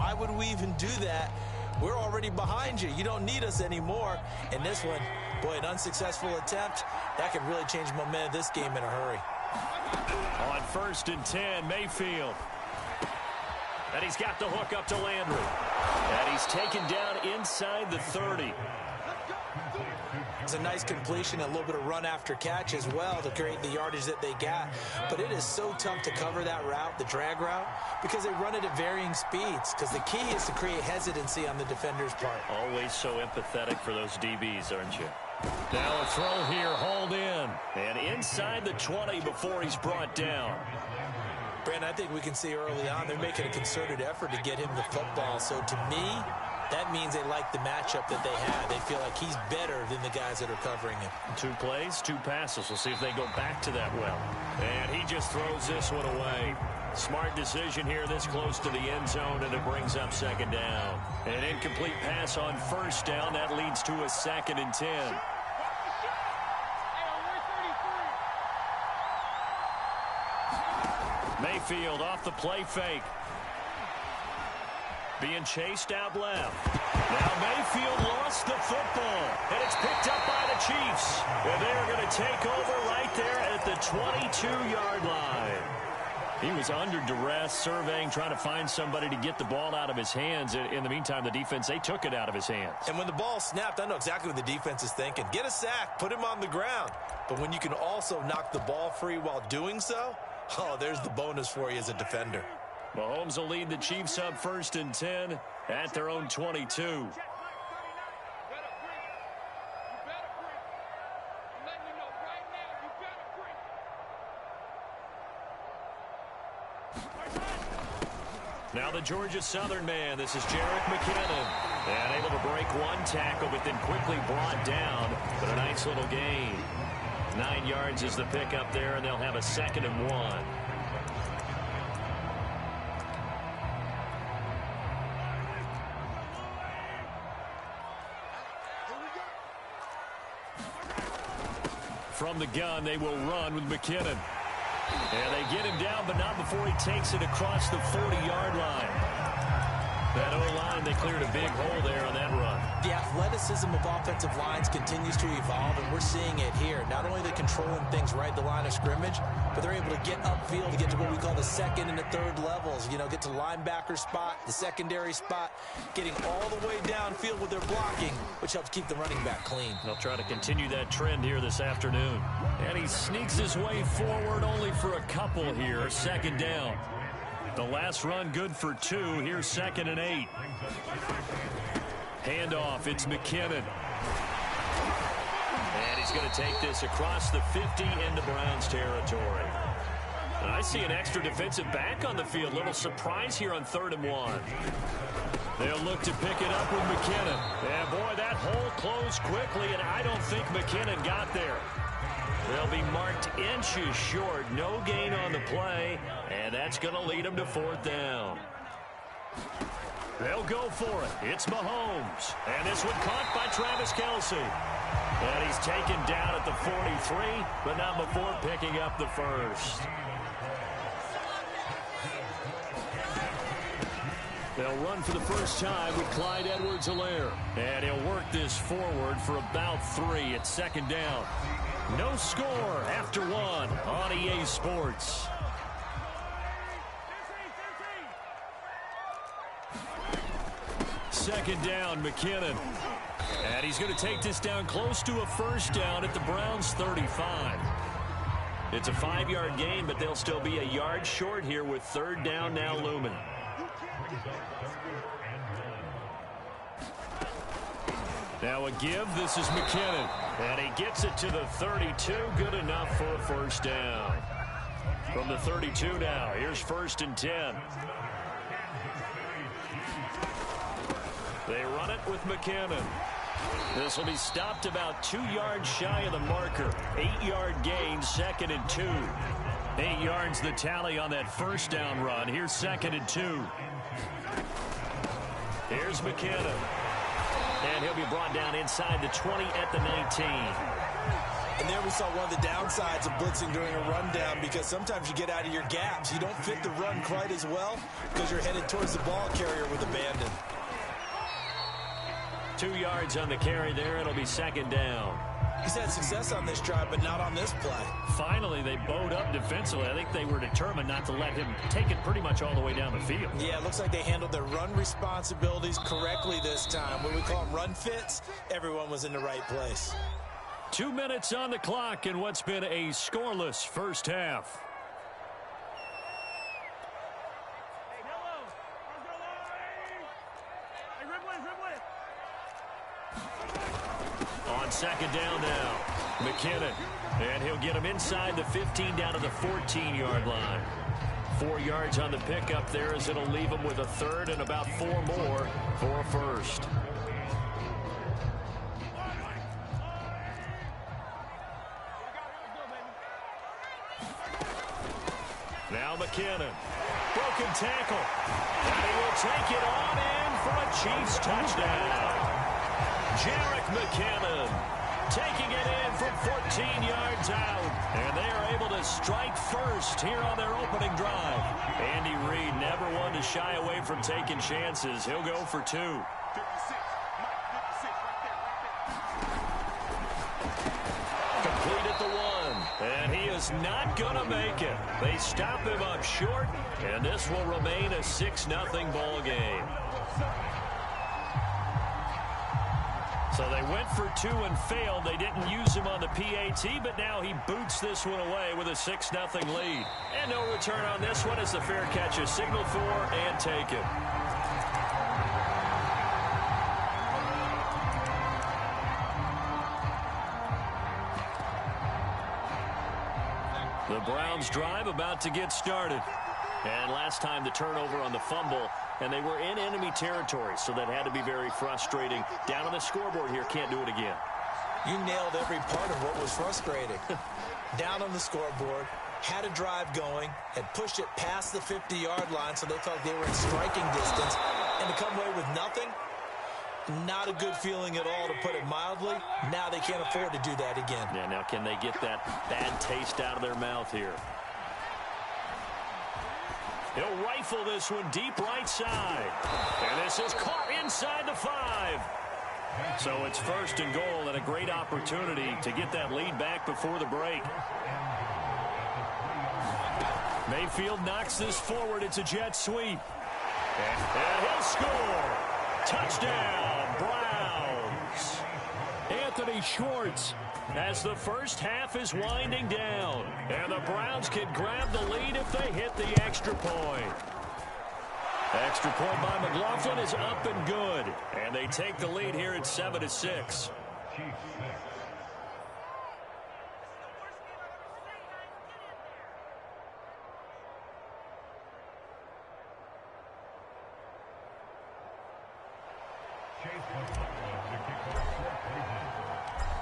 Why would we even do that? We're already behind you. You don't need us anymore. And this one, boy, an unsuccessful attempt, that could really change the momentum of this game in a hurry. On 1st and 10, Mayfield. And he's got the hook up to Landry. And he's taken down inside the 30. It's a nice completion, a little bit of run after catch as well to create the yardage that they got. But it is so tough to cover that route, the drag route, because they run it at varying speeds. Because the key is to create hesitancy on the defender's part. Always so empathetic for those DBs, aren't you? Now a throw here, hauled in. And inside the 20 before he's brought down. Brandon, I think we can see early on they're making a concerted effort to get him the football. So to me, that means they like the matchup that they have. They feel like he's better than the guys that are covering him. 2 plays, 2 passes. We'll see if they go back to that well. And he just throws this one away. Smart decision here this close to the end zone, and it brings up 2nd down. An incomplete pass on 1st down. That leads to a 2nd and 10. Mayfield off the play fake. Being chased out left. Now Mayfield lost the football. And it's picked up by the Chiefs. And they're going to take over right there at the 22-yard line. He was under duress, surveying, trying to find somebody to get the ball out of his hands. In the meantime, the defense, they took it out of his hands. And when the ball snapped, I know exactly what the defense is thinking. Get a sack, put him on the ground. But when you can also knock the ball free while doing so, oh, there's the bonus for you as a defender. Mahomes will lead the Chiefs up 1st and 10 at their own 22. Now the Georgia Southern man. This is Jerick McKinnon. And able to break 1 tackle, but then quickly brought down. But a nice little gain. 9 yards is the pickup there, and they'll have a 2nd and 1. From the gun, they will run with McKinnon. And they get him down, but not before he takes it across the 40-yard line. That O-line, they cleared a big hole there on that run. The athleticism of offensive lines continues to evolve, and we're seeing it here. Not only are they controlling things right at the line of scrimmage, but they're able to get upfield to get to what we call the 2nd and the 3rd levels. You know, get to linebacker spot, the secondary spot, getting all the way downfield with their blocking, which helps keep the running back clean. They'll try to continue that trend here this afternoon. And he sneaks his way forward only for a couple here. 2nd down. The last run good for 2. Here's 2nd and 8. Handoff, it's McKinnon. And he's going to take this across the 50 into Browns territory. And I see an extra defensive back on the field. Little surprise here on 3rd and 1. They'll look to pick it up with McKinnon. And boy, that hole closed quickly, and I don't think McKinnon got there. They'll be marked inches short. No gain on the play, and that's going to lead them to 4th down. They'll go for it. It's Mahomes. And this one caught by Travis Kelce. And he's taken down at the 43, but not before picking up the 1st. They'll run for the first time with Clyde Edwards-Helaire. And he'll work this forward for about 3 at 2nd down. No score after 1 on EA Sports. Second down, McKinnon. And he's going to take this down close to a 1st down at the Browns' 35. It's a 5-yard gain, but they'll still be a yard short here with 3rd down now looming. Now a give. This is McKinnon. And he gets it to the 32. Good enough for a 1st down. From the 32 now. Here's 1st and 10. They run it with McKinnon. This will be stopped about 2 yards shy of the marker. 8-yard gain, 2nd and 2. 8 yards the tally on that 1st down run. Here's 2nd and 2. Here's McKinnon. And he'll be brought down inside the 20 at the 19. And there we saw one of the downsides of blitzing during a rundown, because sometimes you get out of your gaps. You don't fit the run quite as well because you're headed towards the ball carrier with abandon. 2 yards on the carry there. It'll be second down. He's had success on this drive, but not on this play. Finally, they bowed up defensively. I think they were determined not to let him take it pretty much all the way down the field. Yeah, it looks like they handled their run responsibilities correctly this time. When we call them run fits, everyone was in the right place. 2 minutes on the clock in what's been a scoreless first half. On second down now, McKinnon. And he'll get him inside the 15 down to the 14-yard line. 4 yards on the pickup there, as it'll leave him with a third and about 4 more for a first. Now McKinnon. Broken tackle. And he will take it on in for a Chiefs touchdown. Jerick McKinnon taking it in from 14 yards out. And they are able to strike first here on their opening drive. Andy Reid never one to shy away from taking chances. He'll go for 2. Complete at the 1. And he is not going to make it. They stop him up short. And this will remain a 6-0 ball game. So they went for 2 and failed. They didn't use him on the PAT, but now he boots this one away with a 6-0 lead. And no return on this one as the fair catch is signaled for and taken. The Browns drive about to get started. And last time the turnover on the fumble, and they were in enemy territory, so that had to be very frustrating. Down on the scoreboard here, can't do it again. You nailed every part of what was frustrating. Down on the scoreboard, had a drive going, had pushed it past the 50-yard line, so they felt they were in striking distance, and to come away with nothing, not a good feeling at all, to put it mildly. Now they can't afford to do that again. Yeah, now can they get that bad taste out of their mouth here? He'll rifle this one deep right side. And this is caught inside the 5. So it's first and goal, and a great opportunity to get that lead back before the break. Mayfield knocks this forward. It's a jet sweep. And he'll score. Touchdown, Browns. Anthony Schwartz, as the first half is winding down. And the Browns can grab the lead if they hit the extra point. Extra point by McLaughlin is up and good. And they take the lead here at 7-6.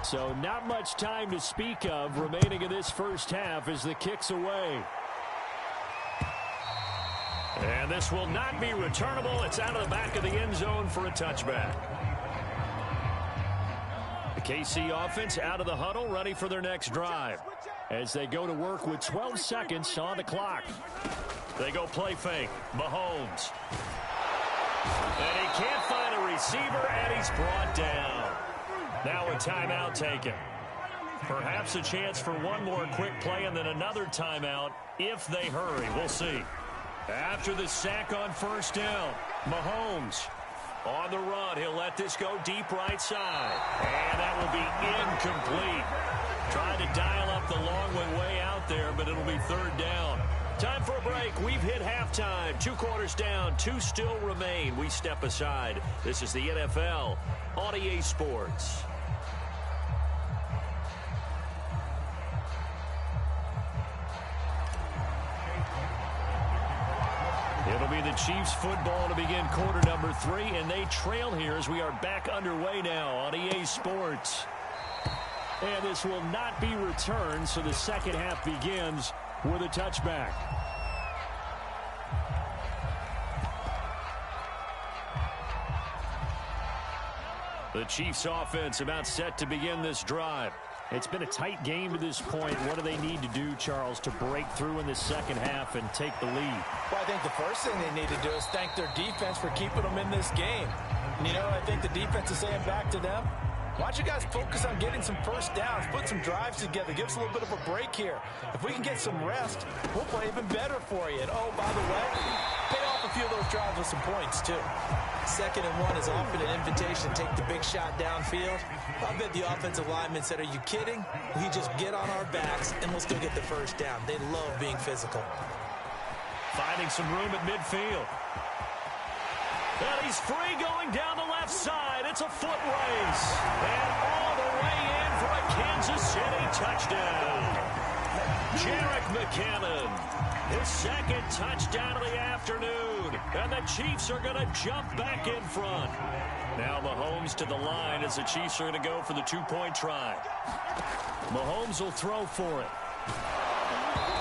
So not much time to speak of remaining in this first half as the kick's away. And this will not be returnable. It's out of the back of the end zone for a touchback. The KC offense out of the huddle, ready for their next drive as they go to work with 12 seconds on the clock. They go play fake. Mahomes. And he can't find a receiver, and he's brought down. Now a timeout taken. Perhaps a chance for one more quick play and then another timeout if they hurry. We'll see. After the sack on first down, Mahomes on the run. He'll let this go deep right side. And that will be incomplete. Tried to dial up the long one way out there, but it'll be third down. Time for a break. We've hit halftime. 2 quarters down. 2 still remain. We step aside. This is the NFL on EA Sports. It'll be the Chiefs football to begin quarter number 3, and they trail here as we are back underway now on EA Sports. And this will not be returned, so the second half begins with a touchback. The Chiefs offense about set to begin this drive. It's been a tight game to this point. What do they need to do, Charles, to break through in the second half and take the lead? Well, I think the first thing they need to do is thank their defense for keeping them in this game. And, you know, I think the defense is saying back to them, why don't you guys focus on getting some first downs, put some drives together, give us a little bit of a break here. If we can get some rest, we'll play even better for you. And, oh, by the way, pay off a few of those drives with some points, too. 2nd and 1 is often an invitation to take the big shot downfield. I bet the offensive lineman said, are you kidding? We just get on our backs, and we'll still get the first down. They love being physical. Finding some room at midfield. And he's free going down the left side. It's a foot race. And all the way in for a Kansas City touchdown. Jerick McKinnon, his 2nd touchdown of the afternoon. And the Chiefs are going to jump back in front. Now Mahomes to the line as the Chiefs are going to go for the 2-point try. Mahomes will throw for it.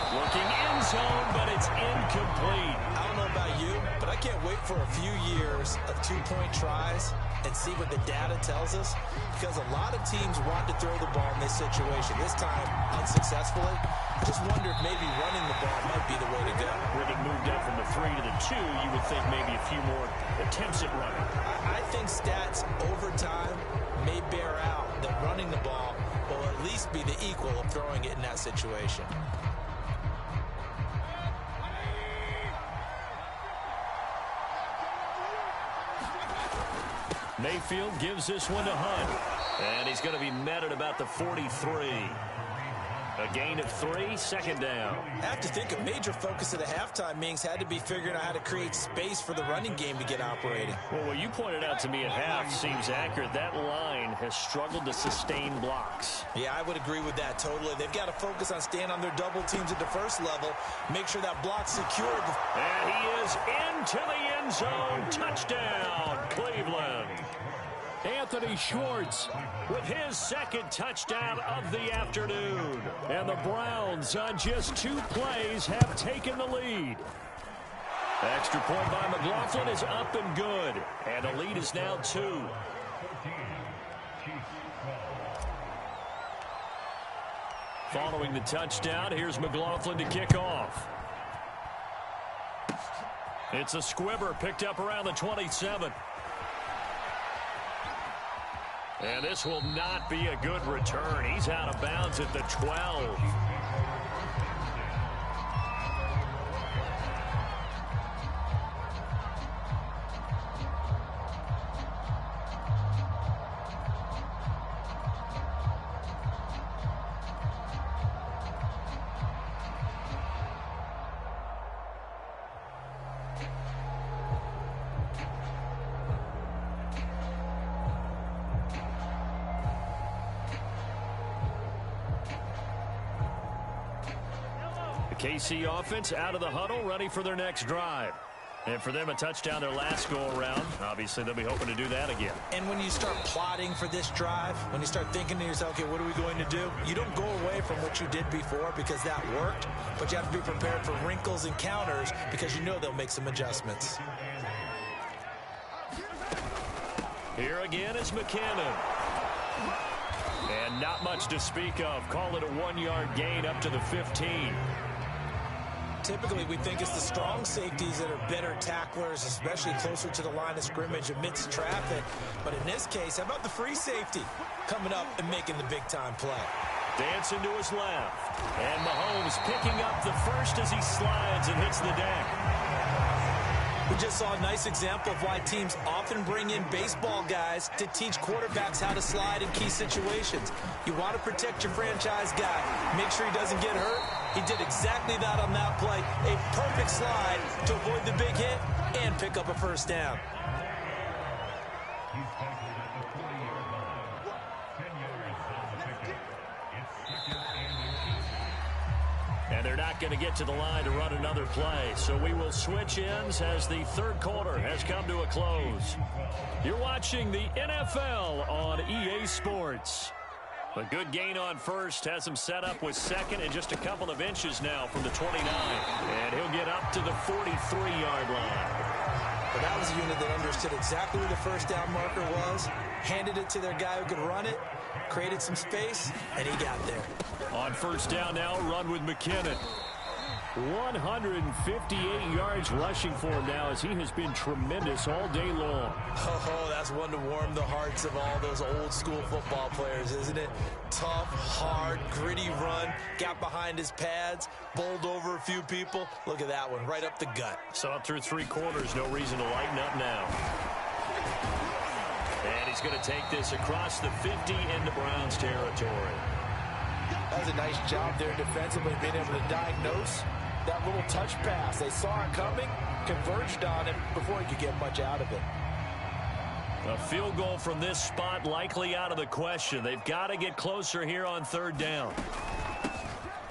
Looking end zone, but it's incomplete. I don't know about you, but I can't wait for a few years of 2-point tries and see what the data tells us, because a lot of teams want to throw the ball in this situation. This time, unsuccessfully. I just wonder if maybe running the ball might be the way to go. When it moved up from the 3 to the 2, you would think maybe a few more attempts at running. I think stats over time may bear out that running the ball will at least be the equal of throwing it in that situation. Mayfield gives this one to Hunt. And he's going to be met at about the 43. A gain of 3, 2nd down. I have to think a major focus of the halftime meetings had to be figuring out how to create space for the running game to get operating. Well, what you pointed out to me at half seems accurate. That line has struggled to sustain blocks. Yeah, I would agree with that totally. They've got to focus on staying on their double teams at the first level, make sure that block's secured. And he is into the end zone. Touchdown, Cleveland. Anthony Schwartz with his 2nd touchdown of the afternoon. And the Browns on just 2 plays have taken the lead. Extra point by McLaughlin is up and good. And the lead is now 2. Following the touchdown, here's McLaughlin to kick off. It's a squibber picked up around the 27. And this will not be a good return. He's out of bounds at the 12. KC offense out of the huddle, ready for their next drive. And for them, a touchdown their last go-around. Obviously, they'll be hoping to do that again. And when you start plotting for this drive, when you start thinking to yourself, okay, what are we going to do? You don't go away from what you did before because that worked, but you have to be prepared for wrinkles and counters because you know they'll make some adjustments. Here again is McKinnon. And not much to speak of. Call it a 1-yard gain up to the 15. Typically, we think it's the strong safeties that are better tacklers, especially closer to the line of scrimmage amidst traffic. But in this case, how about the free safety coming up and making the big-time play? Dancing to his left. And Mahomes picking up the first as he slides and hits the deck. We just saw a nice example of why teams often bring in baseball guys to teach quarterbacks how to slide in key situations. You want to protect your franchise guy. Make sure he doesn't get hurt. He did exactly that on that play. A perfect slide to avoid the big hit and pick up a first down. And they're not going to get to the line to run another play. So we will switch ends as the 3rd quarter has come to a close. You're watching the NFL on EA Sports. A good gain on first has him set up with 2nd and just a couple of inches now from the 29. And he'll get up to the 43-yard line. But that was a unit that understood exactly where the first down marker was, handed it to their guy who could run it, created some space, and he got there. On first down now, run with McKinnon. 158 yards rushing for him now as he has been tremendous all day long. Oh, that's one to warm the hearts of all those old school football players, isn't it? Tough, hard, gritty run, got behind his pads, bowled over a few people. Look at that one, right up the gut. So through 3 quarters, no reason to lighten up now. And he's going to take this across the 50 into Browns territory. That was a nice job there defensively, being able to diagnose that little touch pass. They saw it coming, converged on him before he could get much out of it. A field goal from this spot likely out of the question. They've got to get closer here on third down.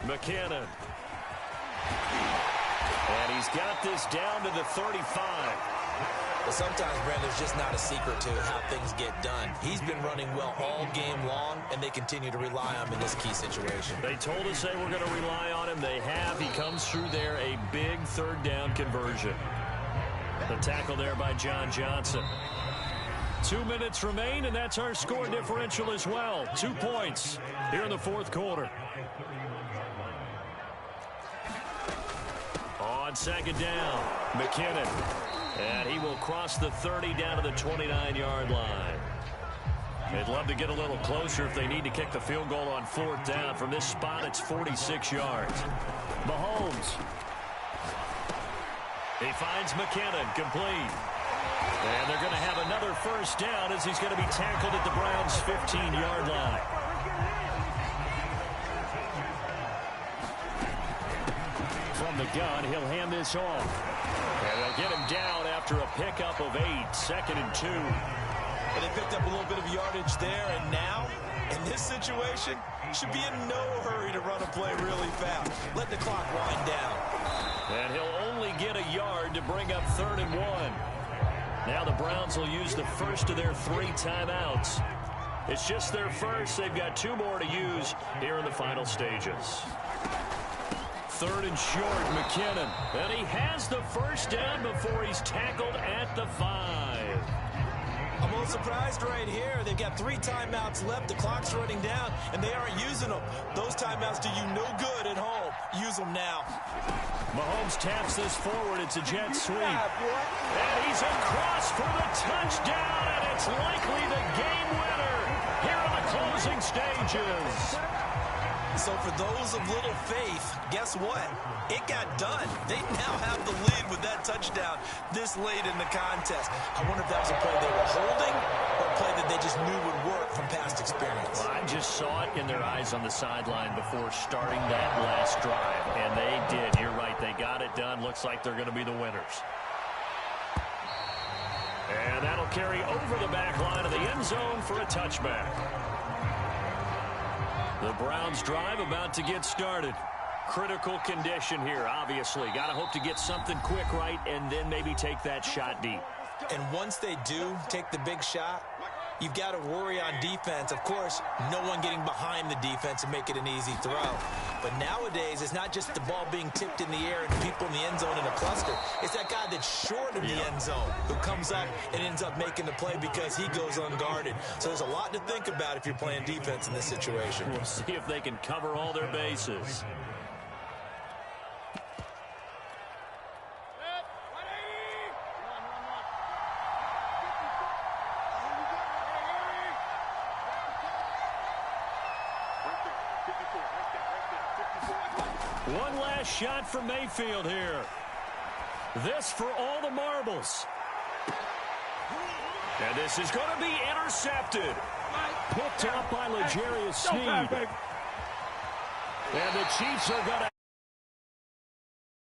McKinnon. And he's got this down to the 35. But sometimes, Brand, there's just not a secret to how things get done. He's been running well all game long, and they continue to rely on him in this key situation. They told us they were going to rely on him. They have. He comes through there, a big third down conversion. The tackle there by John Johnson. 2 minutes remain, and that's our score differential as well. 2 points here in the fourth quarter. On second down, McKinnon. And he will cross the 30 down to the 29-yard line. They'd love to get a little closer if they need to kick the field goal on fourth down. From this spot, it's 46 yards. Mahomes. He finds McKinnon, complete. And they're going to have another first down as he's going to be tackled at the Browns' 15-yard line. From the gun, he'll hand this off. And they'll get him down after a pickup of 8, 2nd and 2. And they picked up a little bit of yardage there, and now, in this situation, should be in no hurry to run a play really fast. Let the clock wind down. And he'll only get a yard to bring up 3rd and 1. Now the Browns will use the first of their 3 timeouts. It's just their first. They've got 2 more to use here in the final stages. 3rd and short, McKinnon. And he has the first down before he's tackled at the 5. I'm a little surprised right here. They've got 3 timeouts left. The clock's running down, and they aren't using them. Those timeouts do you no good at home. Use them now. Mahomes taps this forward. It's a jet sweep. And he's across for the touchdown, and it's likely the game winner here in the closing stages. So for those of little faith, guess what? It got done. They now have the lead with that touchdown this late in the contest. I wonder if that was a play they were holding or a play that they just knew would work from past experience. Well, I just saw it in their eyes on the sideline before starting that last drive, and they did. You're right. They got it done. Looks like they're going to be the winners. And that'll carry over the back line of the end zone for a touchback. The Browns drive about to get started. Critical condition here, obviously. Got to hope to get something quick right and then maybe take that shot deep. And once they do take the big shot, you've got to worry on defense. Of course, no one getting behind the defense and make it an easy throw. But nowadays, it's not just the ball being tipped in the air and people in the end zone in a cluster. It's that guy that's short of the end zone who comes up and ends up making the play because he goes unguarded. So there's a lot to think about if you're playing defense in this situation. We'll see if they can cover all their bases. One last shot from Mayfield here. This for all the marbles. And this is going to be intercepted. Picked up by L'Jarius Sneed. And the Chiefs are going to